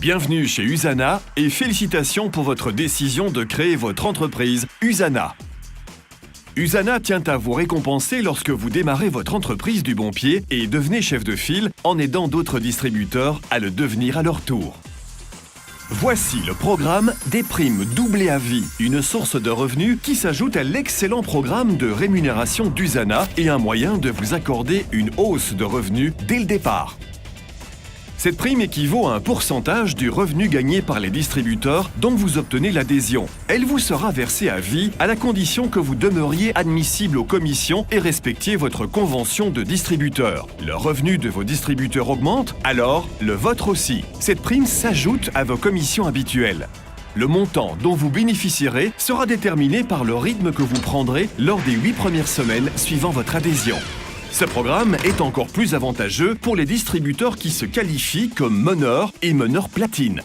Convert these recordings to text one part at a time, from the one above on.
Bienvenue chez Usana et félicitations pour votre décision de créer votre entreprise Usana. Usana tient à vous récompenser lorsque vous démarrez votre entreprise du bon pied et devenez chef de file en aidant d'autres distributeurs à le devenir à leur tour. Voici le programme des primes doublées à vie, une source de revenus qui s'ajoute à l'excellent programme de rémunération d'Usana et un moyen de vous accorder une hausse de revenus dès le départ. Cette prime équivaut à un pourcentage du revenu gagné par les distributeurs dont vous obtenez l'adhésion. Elle vous sera versée à vie à la condition que vous demeuriez admissible aux commissions et respectiez votre convention de distributeur. Le revenu de vos distributeurs augmente, alors le vôtre aussi. Cette prime s'ajoute à vos commissions habituelles. Le montant dont vous bénéficierez sera déterminé par le rythme que vous prendrez lors des 8 premières semaines suivant votre adhésion. Ce programme est encore plus avantageux pour les distributeurs qui se qualifient comme meneurs et meneurs platine.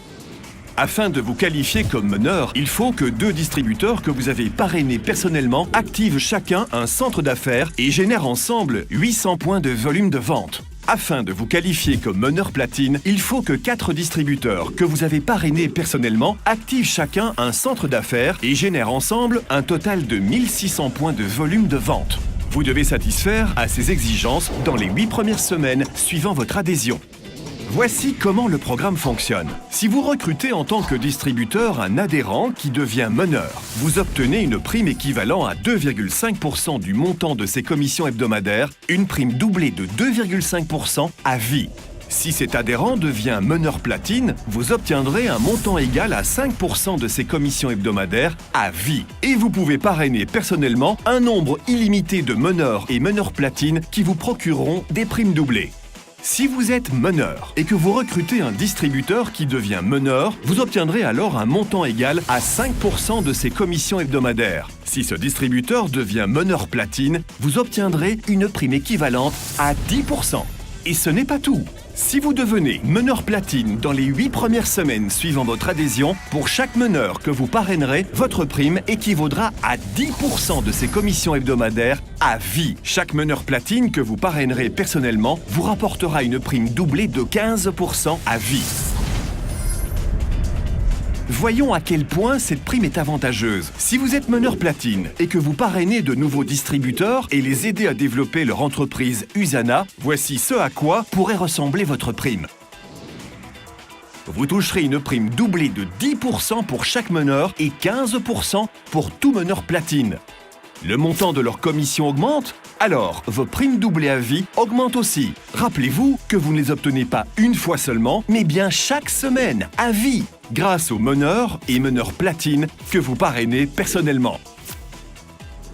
Afin de vous qualifier comme meneur, il faut que 2 distributeurs que vous avez parrainés personnellement activent chacun un centre d'affaires et génèrent ensemble 800 points de volume de vente. Afin de vous qualifier comme meneur platine, il faut que 4 distributeurs que vous avez parrainés personnellement activent chacun un centre d'affaires et génèrent ensemble un total de 1600 points de volume de vente. Vous devez satisfaire à ces exigences dans les 8 premières semaines suivant votre adhésion. Voici comment le programme fonctionne. Si vous recrutez en tant que distributeur un adhérent qui devient meneur, vous obtenez une prime équivalent à 2,5% du montant de ses commissions hebdomadaires, une prime doublée de 2,5% à vie. Si cet adhérent devient meneur platine, vous obtiendrez un montant égal à 5% de ses commissions hebdomadaires à vie. Et vous pouvez parrainer personnellement un nombre illimité de meneurs et meneurs platine qui vous procureront des primes doublées. Si vous êtes meneur et que vous recrutez un distributeur qui devient meneur, vous obtiendrez alors un montant égal à 5% de ses commissions hebdomadaires. Si ce distributeur devient meneur platine, vous obtiendrez une prime équivalente à 10%. Et ce n'est pas tout. Si vous devenez meneur platine dans les 8 premières semaines suivant votre adhésion, pour chaque meneur que vous parrainerez, votre prime équivaudra à 10% de ses commissions hebdomadaires à vie. Chaque meneur platine que vous parrainerez personnellement vous rapportera une prime doublée de 15% à vie. Voyons à quel point cette prime est avantageuse. Si vous êtes meneur platine et que vous parrainez de nouveaux distributeurs et les aidez à développer leur entreprise Usana, voici ce à quoi pourrait ressembler votre prime. Vous toucherez une prime doublée de 10% pour chaque meneur et 15% pour tout meneur platine. Le montant de leur commission augmente, alors vos primes doublées à vie augmentent aussi. Rappelez-vous que vous ne les obtenez pas une fois seulement, mais bien chaque semaine, à vie, grâce aux meneurs et meneurs platine que vous parrainez personnellement.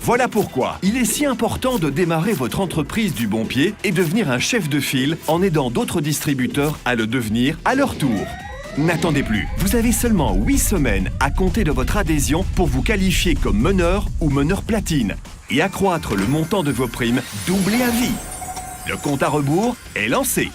Voilà pourquoi il est si important de démarrer votre entreprise du bon pied et devenir un chef de file en aidant d'autres distributeurs à le devenir à leur tour. N'attendez plus, vous avez seulement 8 semaines à compter de votre adhésion pour vous qualifier comme meneur ou meneur platine et accroître le montant de vos primes doublées à vie. Le compte à rebours est lancé.